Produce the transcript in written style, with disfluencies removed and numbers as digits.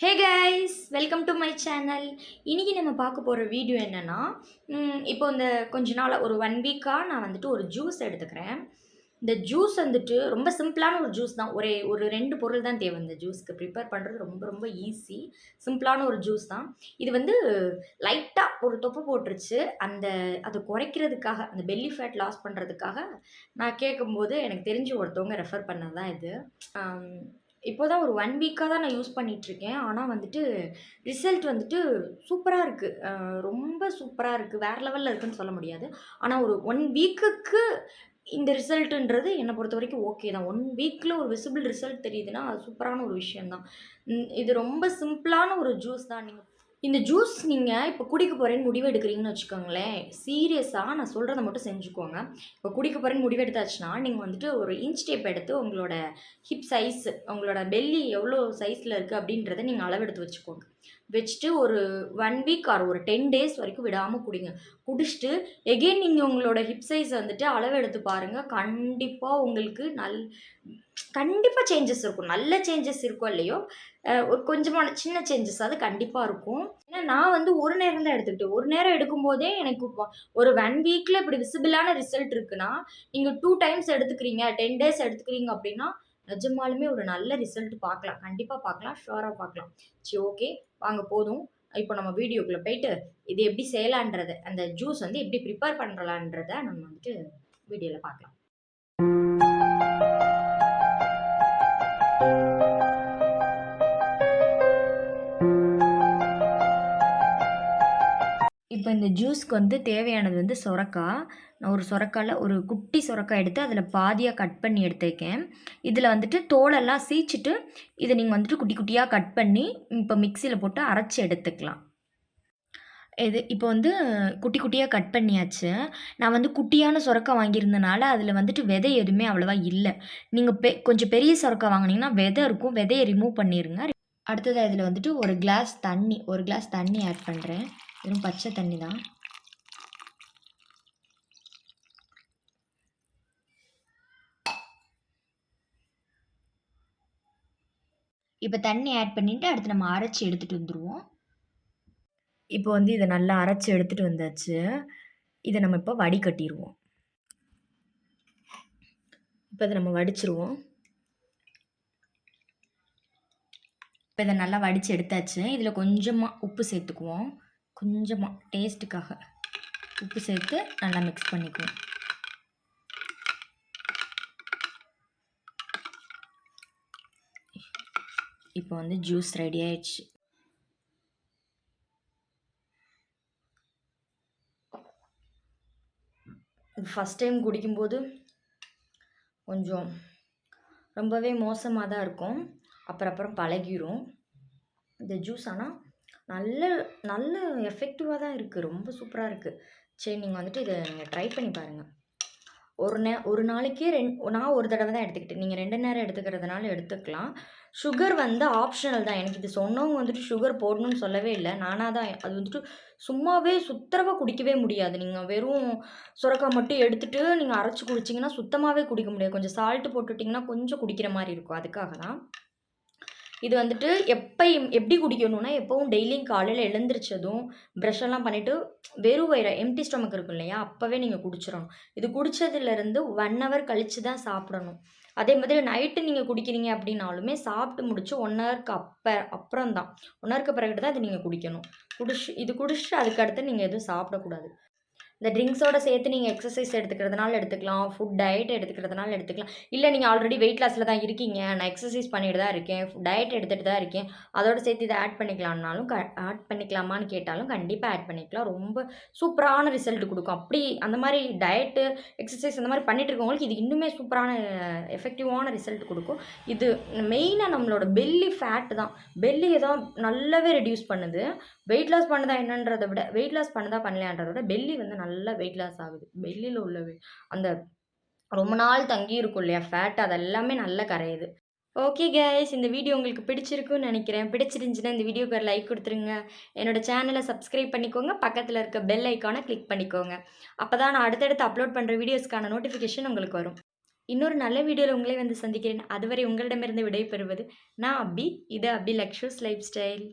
Hey guys, welcome to my channel. இன்றைக்கி நம்ம பார்க்க போகிற வீடியோ என்னென்னா, இப்போ இந்த கொஞ்ச நாள் ஒரு 1 வீக்காக நான் வந்துட்டு ஒரு ஜூஸ் எடுத்துக்கிறேன். இந்த ஜூஸ் வந்துட்டு ரொம்ப சிம்பிளான ஒரு ஜூஸ் தான். ஒரு 2 பொருள் தான் தேவை இந்த ஜூஸ்க்கு. ப்ரிப்பேர் பண்ணுறது ரொம்ப ரொம்ப ஈஸி. சிம்பிளான ஒரு ஜூஸ் தான். இது வந்து லைட்டாக ஒரு தொப்பை போட்டுருச்சு. அதை குறைக்கிறதுக்காக, அந்த பெல்லி ஃபேட் லாஸ் பண்ணுறதுக்காக நான் கேட்கும்போது எனக்கு தெரிஞ்ச ஒருத்தவங்க ரெஃபர் பண்ணது தான் இது. இப்போ தான் ஒரு 1 வீக்காக தான் நான் யூஸ் பண்ணிகிட்ருக்கேன். ஆனால் வந்துட்டு ரிசல்ட் வந்துட்டு சூப்பராக இருக்குது. ரொம்ப சூப்பராக இருக்குது. வேறு லெவலில் இருக்குன்னு சொல்ல முடியாது. ஆனால் ஒரு 1 வீக்குக்கு இந்த ரிசல்ட்டுன்றது என்னை பொறுத்த வரைக்கும் ஓகே தான். 1 வீக்கில் ஒரு விசிபிள் ரிசல்ட் தெரியுதுன்னா, அது சூப்பரான ஒரு விஷயம் தான். இது ரொம்ப சிம்பிளான ஒரு ஜூஸ் தான். இந்த ஜூஸ் நீங்கள் இப்போ குடிக்க போகிறேன்னு முடிவு எடுக்கிறீங்கன்னு வச்சுக்கோங்களேன். சீரியஸாக நான் சொல்கிறத மட்டும் செஞ்சுக்கோங்க. இப்போ குடிக்க போகிறேன்னு முடிவு எடுத்தாச்சுன்னா, நீங்கள் வந்துட்டு ஒரு இன்ச் டேப் எடுத்து உங்களோட ஹிப் சைஸ், உங்களோட பெல்லி எவ்வளோ சைஸில் இருக்குது அப்படின்றத நீங்கள் அளவெடுத்து வச்சுக்கோங்க. வச்சுட்டு ஒரு 1 வீக் ஆர் ஒரு 10 டேஸ் வரைக்கும் விடாமல் குடிங்க. குடிச்சிட்டு எகெயின் நீங்கள் உங்களோட ஹிப் சைஸ் வந்துட்டு அளவெடுத்து பாருங்கள். கண்டிப்பாக உங்களுக்கு கண்டிப்பாக சேஞ்சஸ் இருக்கும். நல்ல சேஞ்சஸ் இருக்கோ இல்லையோ, ஒரு கொஞ்சமான சின்ன சேஞ்சஸ் அது கண்டிப்பாக இருக்கும். ஏன்னா நான் வந்து ஒரு நேரம் தான் எடுத்துக்கிட்டேன். ஒரு நேரம் எடுக்கும்போதே எனக்கு ஒரு 1 வீக்கில் இப்படி விசிபிளான ரிசல்ட் இருக்குன்னா, நீங்கள் 2 டைம்ஸ் எடுத்துக்கிறீங்க, 10 டேஸ் எடுத்துக்கிறீங்க அப்படின்னா, நிஜமாலுமே ஒரு நல்ல ரிசல்ட் பார்க்கலாம். கண்டிப்பாக பார்க்கலாம். ஷுவராக பார்க்கலாம். சரி, ஓகே, வாங்க போதும். இப்போ நம்ம வீடியோக்குள்ளே போயிட்டு இது எப்படி செய்யலான்றத, அந்த ஜூஸ் வந்து எப்படி ப்ரிப்பேர் பண்ணலான்றத நம்ம வந்துட்டு வீடியோவில் பார்க்கலாம். இப்போ இந்த ஜூஸ்க்கு வந்து தேவையானது வந்து சொரக்காய். நான் ஒரு சொரக்காயில் ஒரு குட்டி சொரக்காய் எடுத்து அதில் பாதியாக கட் பண்ணி எடுத்துருக்கேன். இதில் வந்துட்டு தோலெல்லாம் சீச்சிட்டு இதை நீங்கள் வந்துட்டு குட்டி குட்டியாக கட் பண்ணி இப்போ மிக்சியில் போட்டு அரைச்சி எடுத்துக்கலாம். இது இப்போ வந்து குட்டி குட்டியாக கட் பண்ணியாச்சு. நான் வந்து குட்டியான சொரக்காய் வாங்கியிருந்தனால அதில் வந்துட்டு விதை எதுவுமே அவ்வளோவா இல்லை. நீங்கள் கொஞ்சம் பெரிய சொரக்காய் வாங்கினீங்கன்னா விதை இருக்கும். விதையை ரிமூவ் பண்ணிடுங்க. அடுத்ததாக இதில் வந்துட்டு ஒரு கிளாஸ் தண்ணி ஆட் பண்ணுறேன். வெறும் பச்சை தண்ணி தான். இப்போ தண்ணி ஆட் பண்ணிவிட்டு அடுத்து நம்ம அரைச்சி எடுத்துகிட்டு வந்துடுவோம். இப்போ வந்து இதை நல்லா அரைச்சி எடுத்துகிட்டு வந்தாச்சு. இதை நம்ம இப்போ வடிகட்டிடுவோம். இப்போ இதை நம்ம வடிச்சிருவோம். இப்போ இதை நல்லா வடித்து எடுத்தாச்சு. இதில் கொஞ்சமாக உப்பு சேர்த்துக்குவோம். கொஞ்சமாக டேஸ்ட்டுக்காக உப்பு சேர்த்து நல்லா மிக்ஸ் பண்ணிக்குவோம். இப்போ வந்து ஜூஸ் ரெடி ஆயிடுச்சு. ஃபஸ்ட் டைம் குடிக்கும்போது கொஞ்சம் ரொம்பவே மோசமாக தான் இருக்கும். அப்புறம் பழகிரும் இந்த ஜூஸ். ஆனால் நல்ல எஃபெக்டிவாக தான் இருக்குது. ரொம்ப சூப்பராக இருக்குது. சரி, நீங்கள் வந்துட்டு இதை நீங்கள் ட்ரை பண்ணி பாருங்கள். ஒரு நாளைக்கு நான் ஒரு தடவை தான் எடுத்துக்கிட்டேன். நீங்கள் 2 நேரம் எடுத்துக்கிறதுனால எடுத்துக்கலாம். சுகர் வந்து ஆப்ஷனல் தான். எனக்கு இது சொன்னவங்க வந்துட்டு சுகர் போடணும்னு சொல்லவே இல்லை. நானாக தான். அது வந்துட்டு சும்மாவே சுத்தரவாக குடிக்கவே முடியாது. நீங்கள் வெறும் சுரக்காய் மட்டும் எடுத்துகிட்டு நீங்கள் அரைச்சி குடிச்சிங்கன்னா சுத்தமாகவே குடிக்க முடியாது. கொஞ்சம் சால்ட்டு போட்டுட்டிங்கன்னா கொஞ்சம் குடிக்கிற மாதிரி இருக்கும். அதுக்காக தான் இது வந்துட்டு எப்படி குடிக்கணும்னா, எப்பவும் டெய்லியும் காலையில் எழுந்திரிச்சதும் ப்ரஷெல்லாம் பண்ணிவிட்டு வெறும் வயிறு எம்டி ஸ்டொமக் இருக்கும் இல்லையா, அப்போவே நீங்கள் குடிச்சிடணும். இது குடித்ததுலேருந்து 1 ஹவர் கழித்து தான் சாப்பிடணும். அதே மாதிரி நைட்டு நீங்கள் குடிக்கிறீங்க அப்படின்னாலுமே சாப்பிட்டு முடிச்சு 1 ஹவருக்கு அப்புறம் தான், 1 ஹவருக்கு பிறகு தான் இது நீங்கள் குடிக்கணும். குடிச்சிட்டு அதுக்கடுத்து நீங்கள் எதுவும் சாப்பிடக்கூடாது. இந்த ட்ரிங்க்ஸோட சேர்த்து நீங்கள் எக்ஸசைஸ் எடுத்துக்கிறதுனால எடுத்துக்கலாம். ஃபுட் டயட் எடுத்துக்கிறதுனால எடுத்துக்கலாம். இல்லை நீங்கள் ஆல்ரெடி வெயிட் லாஸில் தான் இருக்கீங்க, நான் எக்ஸசைஸ் பண்ணிட்டு தான் இருக்கேன், டயட் எடுத்துகிட்டு தான் இருக்கேன், அதோடு சேர்த்து இதை ஆட் பண்ணிக்கலாம்னாலும் ஆட் பண்ணிக்கலாமான்னு கேட்டாலும் கண்டிப்பாக ஆட் பண்ணிக்கலாம். ரொம்ப சூப்பரான ரிசல்ட் கொடுக்கும். அப்படி அந்த மாதிரி டயட்டு, எக்ஸசைஸ் அந்த மாதிரி பண்ணிட்டு இருக்கவங்களுக்கு இது இன்னுமே சூப்பரான எஃபெக்டிவான ரிசல்ட் கொடுக்கும். இது மெயினாக நம்மளோட பெல்லி ஃபேட் தான். பெல்லியை தான் நல்லாவே ரெடியூஸ் பண்ணுது. வெயிட் லாஸ் பண்ணுதா என்னன்றதை விட, வெயிட் லாஸ் பண்ணுதா பண்ணலையான்றதை விட பெல்லி வந்து நல்லா வெயிட் லாஸ் ஆகுது. பெல்லியில் உள்ள அந்த ரொம்ப நாள் தங்கி இருக்கும் இல்லையா ஃபேட், அதெல்லாமே நல்லா கரையுது. ஓகே கைஸ், இந்த வீடியோ உங்களுக்கு பிடிச்சிருக்குன்னு நினைக்கிறேன். பிடிச்சிருந்துச்சுன்னா இந்த வீடியோக்கு ஒரு லைக் கொடுத்துருங்க. என்னோடய சேனலை சப்ஸ்கிரைப் பண்ணிக்கோங்க. பக்கத்தில் இருக்க பெல் ஐக்கானை கிளிக் பண்ணிக்கோங்க. அப்போ தான் நான் அடுத்தடுத்து அப்லோட் பண்ணுற வீடியோஸ்க்கான நோட்டிஃபிகேஷன் உங்களுக்கு வரும். இன்னொரு நல்ல வீடியோவில் உங்களை வந்து சந்திக்கிறேன். அதுவரை உங்களிடமிருந்து விடை பெறுவது நான் அபி. இது அபி லக்ஷூஸ் லைஃப் ஸ்டைல்.